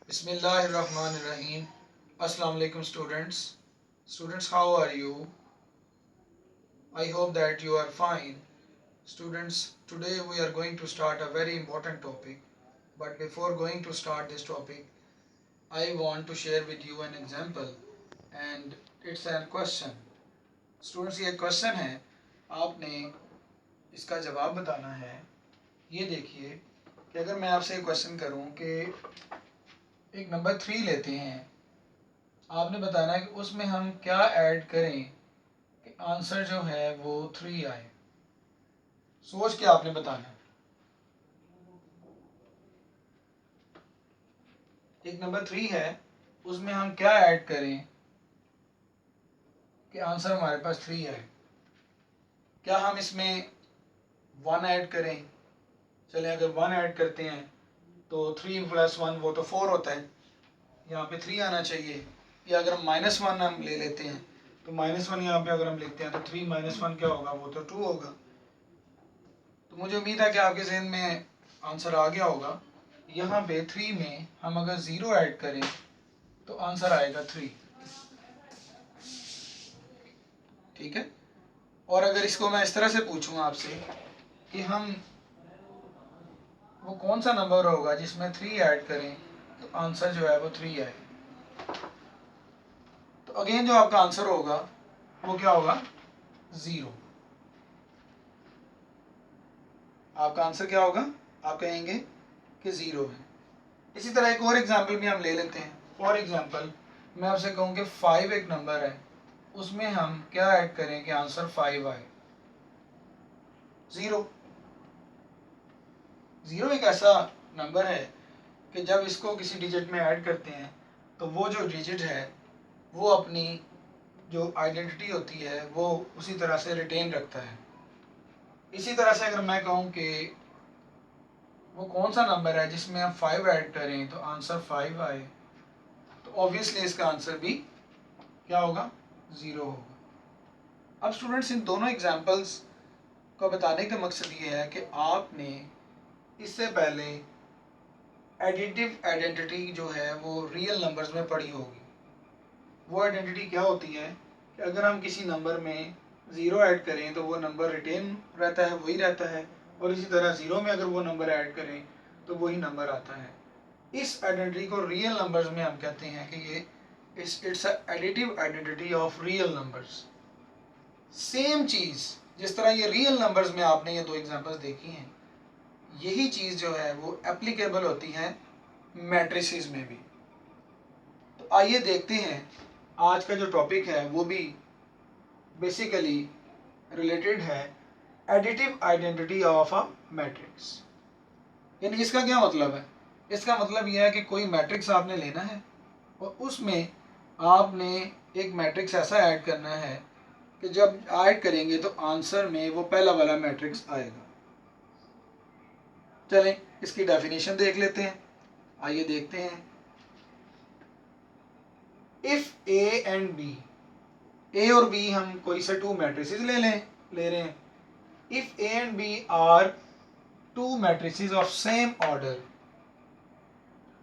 Bismillahirrahmanirrahim. Assalamu alaikum students. Students, how are you? I hope that you are fine. Students, today we are going to start a very important topic. But before going to start this topic, I want to share with you an example and it's a question. Students, ये question है, आपने इसका जवाब बताना है। ये देखिए कि अगर मैं आपसे क्वेश्चन करूं कि एक नंबर 3 लेते हैं, आपने बताना है कि उसमें हम क्या ऐड करें कि आंसर जो है वो 3 आए। सोच के आपने बताना है। एक नंबर 3 है, उसमें हम क्या ऐड करें कि आंसर हमारे पास 3 आए। क्या हम इसमें 1 ऐड करें? चलें, अगर 1 ऐड करते हैं तो 3 + 1 वो तो 4 होता है, यहाँ पे 3 आना चाहिए। या अगर हम -1 हम ले लेते हैं तो -1 यहाँ पे अगर हम लिखते हैं तो 3 - 1 क्या होगा, वो तो 2 होगा। तो मुझे उम्मीद है कि आपके जहन में आंसर आ गया होगा। यहाँ पे 3 में हम अगर 0 ऐड करें तो आंसर आएगा 3। ठीक है। और अगर इसको मैं इस तरह से पूछूं आपसे कि हम वो कौन सा नंबर होगा जिसमें 3 ऐड करें तो आंसर जो है वो 3 आए, तो अगेन जो आपका आंसर होगा वो क्या होगा, 0। आपका आंसर क्या होगा, आप कहेंगे कि 0 है। इसी तरह एक और एग्जाम्पल भी हम ले लेते हैं। फॉर एग्जाम्पल मैं आपसे कहूँ कि 5 एक नंबर है, उसमें हम क्या ऐड करें कि आंसर 5 आए। 0 एक ऐसा नंबर है कि जब इसको किसी डिजिट में ऐड करते हैं तो वो जो डिजिट है वो अपनी जो आइडेंटिटी होती है वो उसी तरह से रिटेन रखता है। इसी तरह से अगर मैं कहूँ कि वो कौन सा नंबर है जिसमें हम 5 ऐड करें तो आंसर 5 आए, तो ऑब्वियसली इसका आंसर भी क्या होगा, 0 होगा। अब स्टूडेंट्स, इन दोनों एग्जाम्पल्स को बताने का मकसद ये है कि आपने इससे पहले एडिटिव आइडेंटिटी जो है वो रियल नंबर्स में पढ़ी होगी। वो आइडेंटिटी क्या होती है कि अगर हम किसी नंबर में 0 ऐड करें तो वो नंबर रिटेन रहता है, वही रहता है, और इसी तरह 0 में अगर वो नंबर ऐड करें तो वही नंबर आता है। इस आइडेंटिटी को रियल नंबर्स में हम कहते हैं कि ये it's additive identity of real numbers. Same चीज़ जिस तरह ये रियल नंबर्स में आपने ये दो एग्जांपल्स देखी हैं, यही चीज़ जो है वो एप्लीकेबल होती है मैट्रिसेस में भी। तो आइए देखते हैं, आज का जो टॉपिक है वो भी बेसिकली रिलेटेड है additive identity of a matrix. यानी इसका क्या मतलब है, इसका मतलब यह है कि कोई मैट्रिक्स आपने लेना है और उसमें आपने एक मैट्रिक्स ऐसा ऐड करना है कि जब ऐड करेंगे तो आंसर में वो पहला वाला मैट्रिक्स आएगा। चलें इसकी डेफिनेशन देख लेते हैं। आइए देखते हैं। इफ ए एंड बी, ए और बी हम कोई से 2 मैट्रिसेस ले रहे हैं। If A and B are 2 matrices of same order,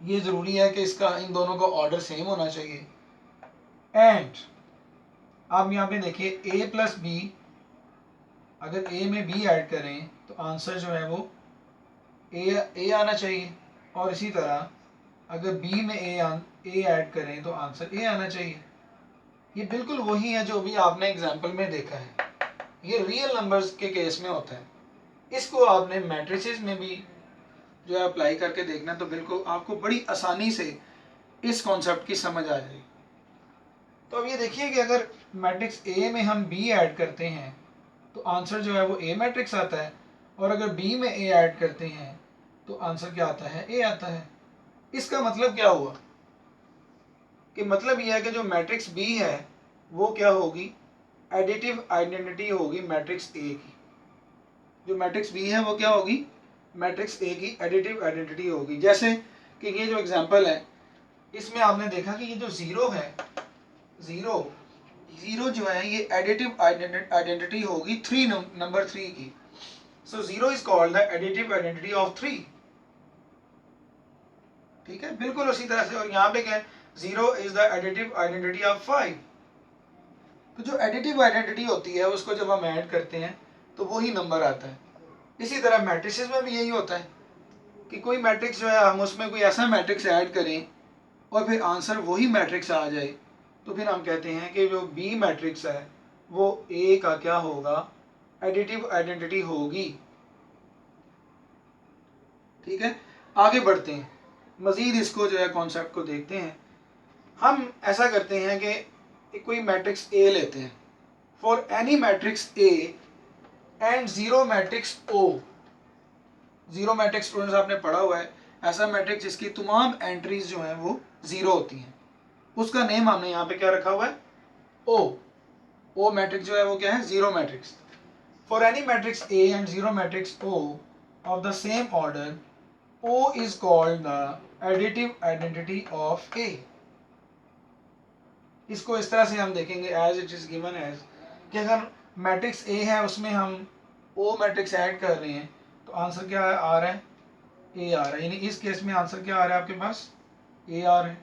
ये जरूरी है कि इसका इन दोनों का ऑर्डर सेम होना चाहिए। एंड आप यहाँ पे देखिए ए प्लस बी, अगर ए में बी ऐड करें तो आंसर जो है वो ए आना चाहिए, और इसी तरह अगर बी में ए ऐड करें तो आंसर ए आना चाहिए। ये बिल्कुल वही है जो भी आपने एग्जाम्पल में देखा है, ये रियल नंबर्स के केस में होता है। इसको आपने मैट्रिसेस में भी जो है अप्लाई करके देखना, तो बिल्कुल आपको बड़ी आसानी से इस कॉन्सेप्ट की समझ आ जाएगी। तो अब ये देखिए कि अगर मैट्रिक्स ए में हम बी ऐड करते हैं तो आंसर जो है वो ए मैट्रिक्स आता है, और अगर बी में ए ऐड करते हैं तो आंसर क्या आता है, ए आता है। इसका मतलब क्या हुआ कि मतलब यह है कि जो मैट्रिक्स बी है वो क्या होगी, एडिटिव आइडेंटिटी होगी मैट्रिक्स ए की। जो मैट्रिक्स बी है वो क्या होगी, मैट्रिक्स ए की एडिटिव आइडेंटिटी होगी। जैसे कि ये जो एग्जांपल है इसमें आपने देखा कि ये जो जीरो है, जीरो जीरो जो है ये एडिटिव आइडेंटिटी होगी नंबर 3 की। So zero is called the additive identity of 3। ठीक है, बिल्कुल उसी तरह से। और यहाँ पे क्या है, 0 is the additive identity of 5। तो जो एडिटिव आइडेंटिटी होती है उसको जब हम ऐड करते हैं तो वही नंबर आता है। इसी तरह मैट्रिसेस में भी यही होता है कि कोई मैट्रिक्स जो है हम उसमें कोई ऐसा मैट्रिक्स ऐड करें और फिर आंसर वही मैट्रिक्स आ जाए, तो फिर हम कहते हैं कि जो बी मैट्रिक्स है वो ए का क्या होगा, एडिटिव आइडेंटिटी होगी। ठीक है, आगे बढ़ते हैं, मज़ीद इसको जो है कॉन्सेप्ट को देखते हैं। हम ऐसा करते हैं कि कोई मैट्रिक्स ए लेते हैं, for any matrix A and zero matrix O. Zero matrix students आपने पढ़ा हुआ है, ऐसा मैट्रिक्स जिसकी तमाम एंट्रीज जो हैं वो जीरो होती हैं, उसका नेम हमने यहाँ पे क्या रखा हुआ है, ओ। ओ मैट्रिक्स जो है वो क्या है, zero matrix. For any matrix A and zero matrix O of the same order, O is called the additive identity of A. इसको इस तरह से हम देखेंगे as it is given as कि अगर मैट्रिक्स ए है उसमें हम ओ मैट्रिक्स ऐड कर रहे हैं तो आंसर क्या आ रहा है, ए आ रहा है। यानी इस केस में आंसर क्या आ रहा है आपके पास, ए आ रहा है।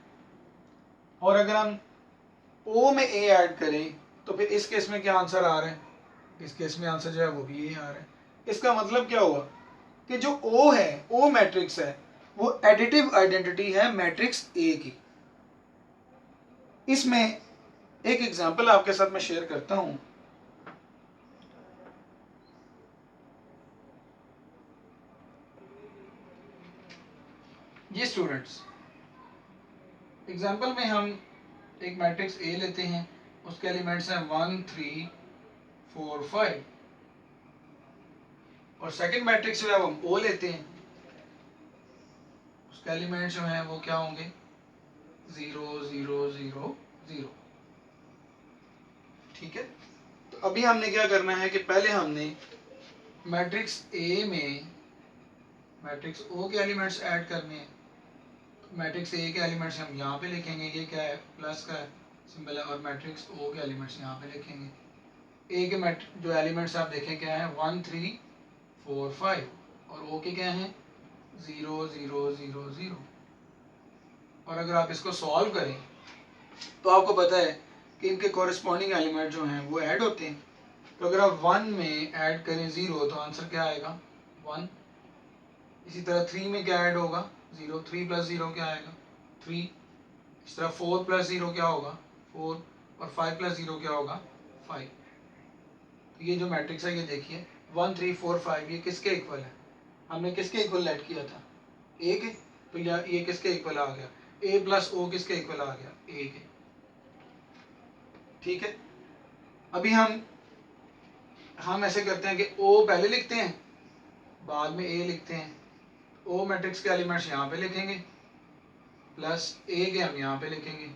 और अगर हम ओ में ए ऐड करें तो फिर इस केस में क्या आंसर आ रहा है, इस केस में आंसर जो है वो भी ए आ रहा है। इसका मतलब क्या हुआ कि जो ओ है, ओ मैट्रिक्स है, वो एडिटिव आइडेंटिटी है मैट्रिक्स ए की। इसमें एक एग्जांपल आपके साथ मैं शेयर करता हूं। ये स्टूडेंट्स, एग्जांपल में हम एक मैट्रिक्स ए लेते हैं, उसके एलिमेंट्स हैं 1 3 4 5। और सेकंड मैट्रिक्स जो है हम ओ लेते हैं, उसके एलिमेंट्स जो हैं वो क्या होंगे, 0 0 0 0। ठीक है, तो अभी हमने क्या करना है कि पहले हमने मैट्रिक्स ए में मैट्रिक्स ओ के एलिमेंट्स ऐड करने हैं। मैट्रिक्स ए के एलिमेंट्स हम यहाँ पे लिखेंगे, ये क्या है, प्लस का सिंबल है, और मैट्रिक्स ओ के एलिमेंट्स यहाँ पे लिखेंगे। ए के जो एलिमेंट्स आप देखें क्या है, 1 3 4 5, और ओ के क्या हैं, 0 0 0 0। और अगर आप इसको सॉल्व करें तो आपको पता है कि इनके कॉरेस्पॉन्डिंग एलिमेंट जो हैं वो ऐड होते हैं। तो अगर आप 1 में ऐड करें 0 तो आंसर क्या आएगा, 1। इसी तरह 3 में क्या ऐड होगा, 0, 3 प्लस 0 क्या आएगा, 3। इस तरह 4 प्लस 0 क्या होगा, 4, और 5 प्लस 0 क्या होगा, 5। तो ये जो मैट्रिक्स है ये देखिए 1 3 4 5, ये किसके इक्वल है, हमने किसके इक्वल लेट किया था, ए के। तो ये किसके इक्वल आ गया, ए प्लस ओ किसके इक्वल आ गया, ए के। ठीक है, अभी हम ऐसे करते हैं कि ओ पहले लिखते हैं, बाद में ए लिखते हैं। ओ मैट्रिक्स के एलिमेंट्स यहाँ पे लिखेंगे, प्लस ए के हम यहाँ पे लिखेंगे।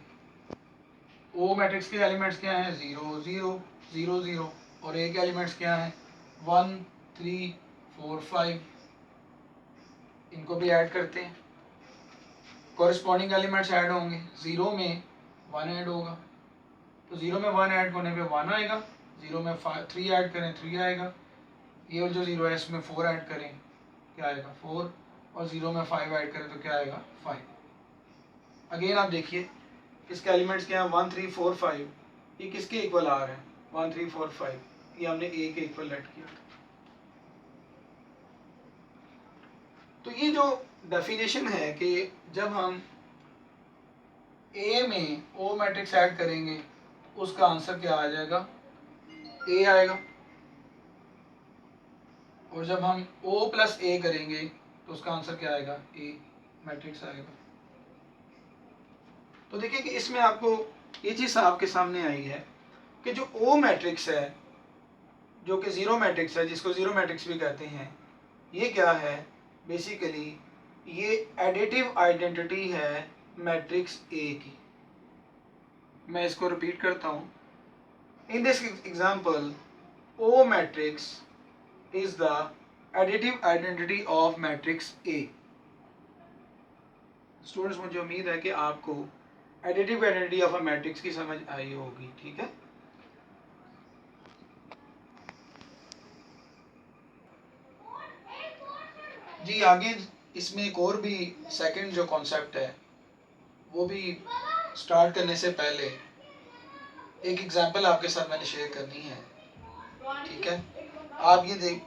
ओ मैट्रिक्स के एलिमेंट्स क्या हैं, 0 0 0 0, और ए के एलिमेंट्स क्या हैं, 1 3 4 5। इनको भी ऐड करते हैं, कॉरेस्पॉन्डिंग एलिमेंट्स ऐड होंगे। 0 में 1 ऐड होगा, तो 0 में 1 ऐड होने पे 1 आएगा। 0 में 3 ऐड करें 3 आएगा। ये और जो 0 है इसमें 4 ऐड करें क्या आएगा, 4, और 0 में 5 ऐड करें तो क्या आएगा, 5। अगेन आप देखिए इसके एलिमेंट्स क्या हैं, 1 3 4 5। ये किसके इक्वल आ रहे हैं, 1 3 4 5, ये हमने ए के इक्वल लेट किया। तो ये जो डेफिनेशन है कि जब हम ए में ओ मैट्रिक्स ऐड करेंगे उसका आंसर क्या आ जाएगा, ए आएगा। और जब हम ओ प्लस ए करेंगे तो उसका आंसर क्या आएगा, ए मैट्रिक्स आएगा। तो देखिए कि इसमें आपको ये चीज़ आपके सामने आई है कि जो ओ मैट्रिक्स है, जो कि ज़ीरो मैट्रिक्स है, जिसको ज़ीरो मैट्रिक्स भी कहते हैं, ये क्या है, बेसिकली ये एडिटिव आइडेंटिटी है मैट्रिक्स ए की। मैं इसको रिपीट करता हूँ, in this example O matrix is the additive identity of matrix A. Students, मुझे उम्मीद है कि आपको additive identity of a matrix की समझ आई होगी। ठीक है, जी आगे इसमें एक और भी सेकंड जो कॉन्सेप्ट है वो भी स्टार्ट करने से पहले एक एग्जांपल आपके साथ मैंने शेयर करनी है, ठीक है। आप ये देख,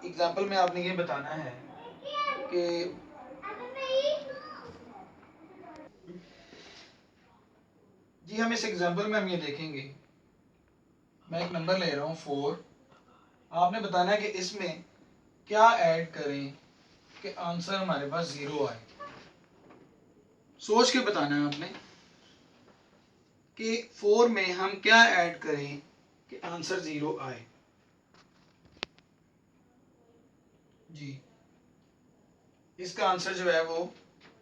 एग्जांपल में आपने ये बताना है कि जी हम इस एग्जांपल में हम ये देखेंगे, मैं एक नंबर ले रहा हूँ 4, आपने बताना है कि इसमें क्या ऐड करें कि आंसर हमारे पास 0 आए। सोच के बताना है आपने कि 4 में हम क्या ऐड करें कि आंसर 0 आए। जी इसका आंसर जो है वो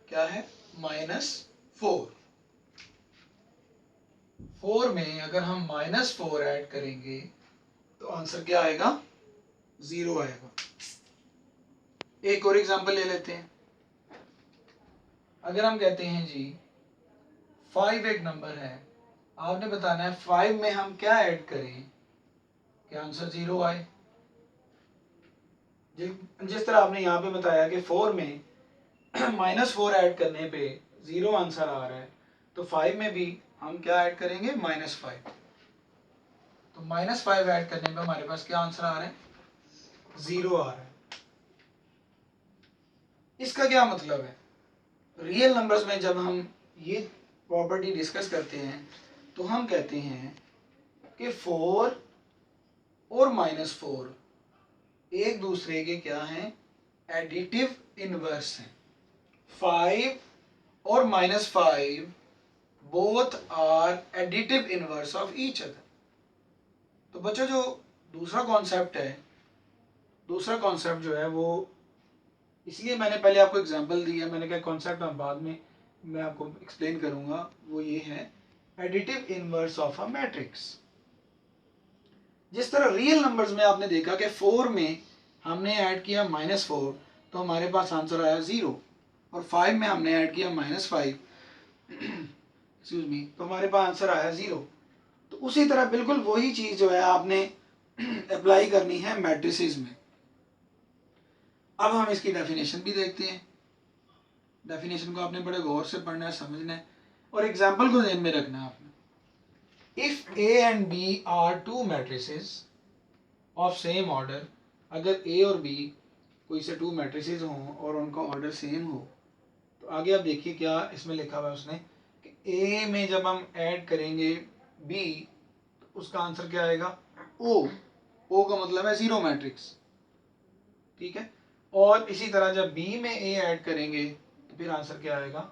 क्या है, -4। 4 में अगर हम -4 ऐड करेंगे तो आंसर क्या आएगा, 0 आएगा। एक और एग्जांपल ले लेते हैं। अगर हम कहते हैं जी 5 एक नंबर है, आपने बताना है 5 में हम क्या ऐड करें कि आंसर 0 आए। जिस तरह आपने यहाँ पे बताया कि 4 में -4 ऐड करने पे 0 आंसर आ रहा है, तो 5 में भी हम क्या ऐड करेंगे, -5। तो -5 ऐड करने पे हमारे पास क्या आंसर आ रहा है, 0 आ रहा है। इसका क्या मतलब है, रियल नंबर्स में जब हम ये प्रॉपर्टी डिस्कस करते हैं तो हम कहते हैं कि 4 और -4 एक दूसरे के क्या हैं, एडिटिव इनवर्स हैं। 5 और -5 both are additive inverse of each other. तो बच्चों जो दूसरा कॉन्सेप्ट जो है वो, इसलिए मैंने पहले आपको एग्जांपल दी है, मैंने कहा कॉन्सेप्ट हम बाद में मैं आपको एक्सप्लेन करूंगा, वो ये है additive inverse of a matrix. जिस तरह रियल नंबर्स में आपने देखा कि 4 में हमने ऐड किया -4 तो हमारे पास आंसर आया 0, और 5 में हमने ऐड किया -5 एक्सक्यूज मी तो हमारे पास आंसर आया 0। तो उसी तरह बिल्कुल वही चीज़ जो है आपने अप्लाई करनी है मैट्रिसेस में। अब हम इसकी डेफिनेशन भी देखते हैं। डेफिनेशन को आपने बड़े गौर से पढ़ना है, समझना है, और एग्जाम्पल को ध्यान में रखना है आपने। If A and B are two matrices of same order, अगर A और B कोई से 2 मैट्रिसेस हों और उनका ऑर्डर सेम हो, तो आगे आप देखिए क्या इसमें लिखा हुआ है उसने कि A में जब हम ऐड करेंगे B तो उसका आंसर क्या आएगा, O का मतलब है 0 मैट्रिक्स, ठीक है। और इसी तरह जब B में A ऐड करेंगे तो फिर आंसर क्या आएगा,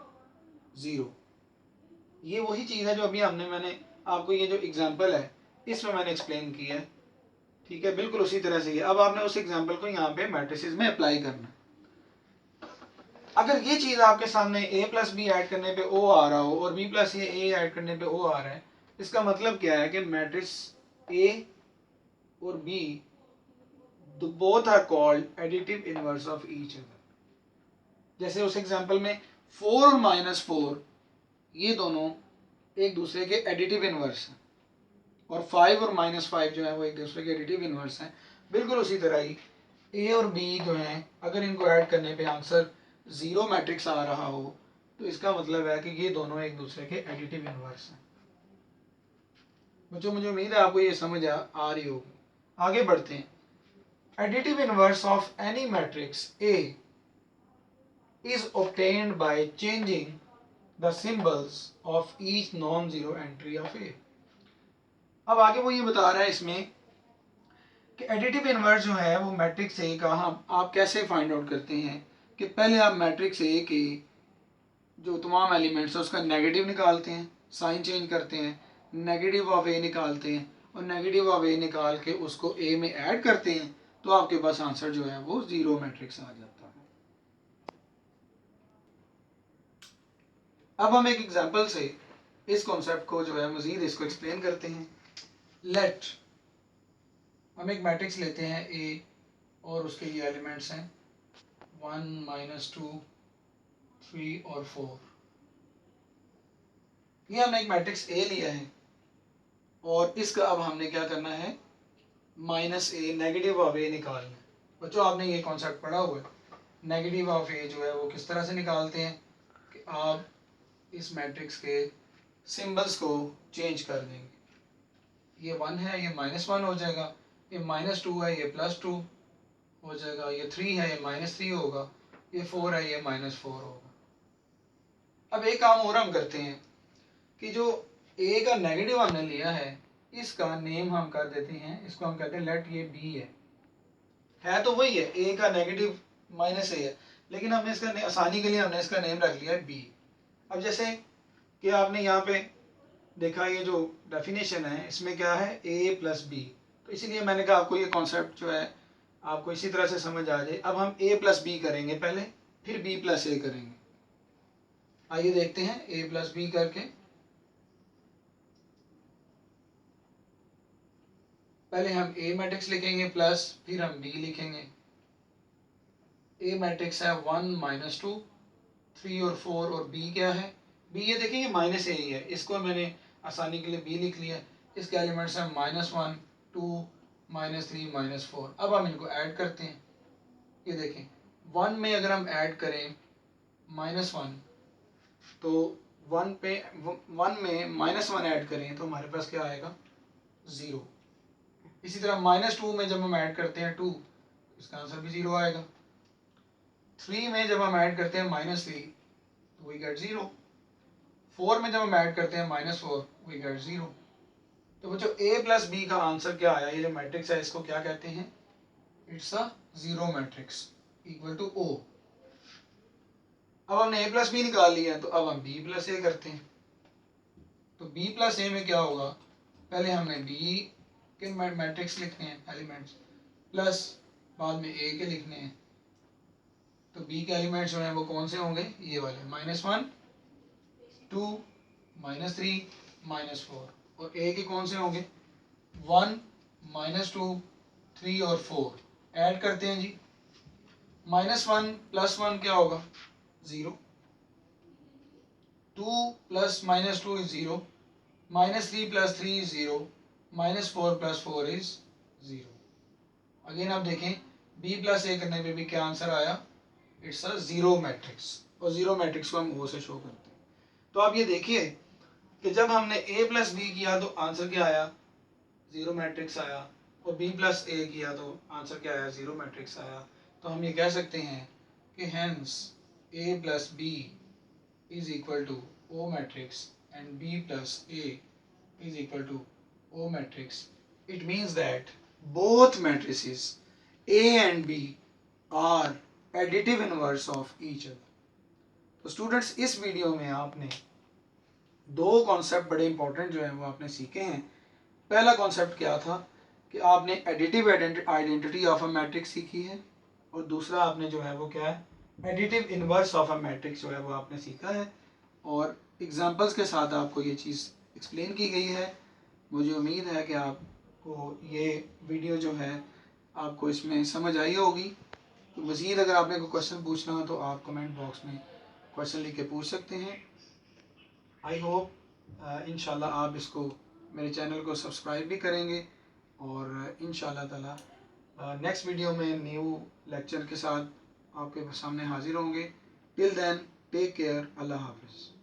0। ये वही चीज़ है जो अभी मैंने आपको ये जो एग्जांपल है इसमें मैंने एक्सप्लेन किया है, ठीक है, बिल्कुल उसी तरह से ही। अब आपने उस एग्जांपल को यहाँ पे मैट्रिसेस में अप्लाई करना। अगर ये चीज़ आपके सामने A प्लस बी ऐड करने पे O आ रहा हो और B प्लस A ऐड करने पे O आ रहा है, इसका मतलब क्या है कि मैट्रिक्स A और B both are called additive inverse of each other. जैसे उस एग्जांपल में 4 और -4 ये दोनों एक दूसरे के एडिटिव इनवर्स हैं, और 5 और -5 जो है वो एक दूसरे के एडिटिव इनवर्स हैं। बिल्कुल उसी तरह ही A और B जो हैं अगर इनको ऐड करने पे आंसर 0 मैट्रिक्स आ रहा हो तो इसका मतलब है कि ये दोनों एक दूसरे के एडिटिव इनवर्स हैं। बच्चों मुझे उम्मीद है आपको ये समझ आ रही होगी। आगे बढ़ते हैं। Additive inverse of any matrix A is obtained by changing the symbols of each non-zero entry of A। अब आगे वो ये बता रहा है इसमें कि एडिटिव इनवर्स जो है वो मैट्रिक्स ए का हम आप कैसे फाइंड आउट करते हैं कि पहले आप मैट्रिक्स ए के जो तमाम एलिमेंट्स है उसका नेगेटिव निकालते हैं, साइन चेंज करते हैं, नेगेटिव ऑफ ए निकालते हैं, और नेगेटिव ऑफ ए निकाल के उसको ए में ऐड करते हैं, तो आपके पास आंसर जो है वो 0 मैट्रिक्स आ जाता है। अब हम एक एग्जांपल से इस कॉन्सेप्ट को जो है मजीद इसको एक्सप्लेन करते हैं। लेट हम एक मैट्रिक्स लेते हैं ए और उसके ये एलिमेंट्स हैं 1 -2 3 और 4। ये हमने एक मैट्रिक्स ए लिया है और इसका अब हमने क्या करना है, -a नेगेटिव ऑफ ए निकालना है। बच्चों आपने ये कॉन्सेप्ट पढ़ा हुआ है, नेगेटिव ऑफ ए जो है वो किस तरह से निकालते हैं कि आप इस मैट्रिक्स के सिंबल्स को चेंज कर देंगे। ये 1 है, ये -1 हो जाएगा, ये -2 है, ये +2 हो जाएगा, ये 3 है, ये -3 होगा, ये 4 है, ये -4 होगा। अब एक काम और हम करते हैं कि जो ए का नेगेटिव हमने लिया है इसका नेम हम कर देते हैं, इसको हम कहते हैं लेट ये बी है तो वही है, ए का नेगेटिव -a है, लेकिन हमने इसका आसानी के लिए हमने इसका नेम रख लिया है बी। अब जैसे कि आपने यहाँ पे देखा ये जो डेफिनेशन है इसमें क्या है a + b, तो इसीलिए मैंने कहा आपको ये कॉन्सेप्ट जो है आपको इसी तरह से समझ आ जाए। अब हम a + b करेंगे पहले, फिर b + a करेंगे। आइए देखते हैं a + b करके। पहले हम a मैट्रिक्स लिखेंगे प्लस, फिर हम b लिखेंगे। a मैट्रिक्स है 1 -2 3 और 4, और b क्या है, b ये देखेंगे -a ही है, इसको मैंने आसानी के लिए b लिख लिया। इसके एलिमेंट्स हैं -1 2 -3 -4। अब हम इनको ऐड करते हैं। ये देखें 1 में अगर हम ऐड करें -1 तो 1 में -1 ऐड करें तो हमारे पास क्या आएगा 0। इसी तरह -2 में जब हम ऐड करते हैं 2, इसका आंसर भी 0 आएगा। 3 में जब हम ऐड करते हैं -3 तो वी गेट 0। 4 में जब हम ऐड करते हैं -4 वी गेट 0। तो बच्चों a + b का आंसर क्या आया, ये जो मैट्रिक्स है इसको क्या कहते हैं, it's a zero matrix equal to O। अब हमने a + b निकाल लिया है तो अब हम b + a करते हैं। तो b + a में क्या होगा, पहले हमने b के मैट्रिक्स लिखने हैं एलिमेंट्स, प्लस बाद में a के लिखने हैं। तो b के एलिमेंट्स जो हैं वो कौन से होंगे, ये वाले -1 2 -3 -4, और a के कौन से होंगे 1 -2 3 और 4। ऐड करते हैं जी, -1 + 1 क्या होगा 0, 2 + -2 is 0, -3 + 3 is 0, -4 + 4 is 0। अगेन आप देखें b + a करने पे भी क्या आंसर आया, इट्स अ जीरो मैट्रिक्स, और जीरो मैट्रिक्स को हम O से शो करते हैं। तो आप ये देखिए कि जब हमने a + b किया तो आंसर क्या आया, जीरो मैट्रिक्स आया, और b + a किया तो आंसर क्या आया, जीरो मैट्रिक्स आया। तो हम ये कह सकते हैं कि hence a + b is equal to O matrix and b + a is equal to O matrix. It means that both matrices a and b are additive inverse of each other. तो students इस video में आपने दो concept बड़े important जो हैं वो आपने सीखे हैं। पहला कॉन्सेप्ट क्या था कि आपने additive identity of a matrix सीखी है, और दूसरा आपने जो है वो क्या है additive inverse of a matrix जो है वो आपने सीखा है, और एग्जांपल्स के साथ आपको ये चीज़ एक्सप्लेन की गई है। मुझे उम्मीद है कि आपको ये वीडियो जो है आपको इसमें समझ आई होगी। तो मज़ीद अगर आपने कोई क्वेश्चन पूछना हो तो आप कमेंट बॉक्स में क्वेश्चन लिख के पूछ सकते हैं। आई होप इंशाल्लाह आप इसको मेरे चैनल को सब्सक्राइब भी करेंगे, और इंशाल्लाह ताला नेक्स्ट वीडियो में न्यू लेक्चर के साथ आपके सामने हाजिर होंगे। टिल देन टेक केयर, अल्लाह हाफिज़।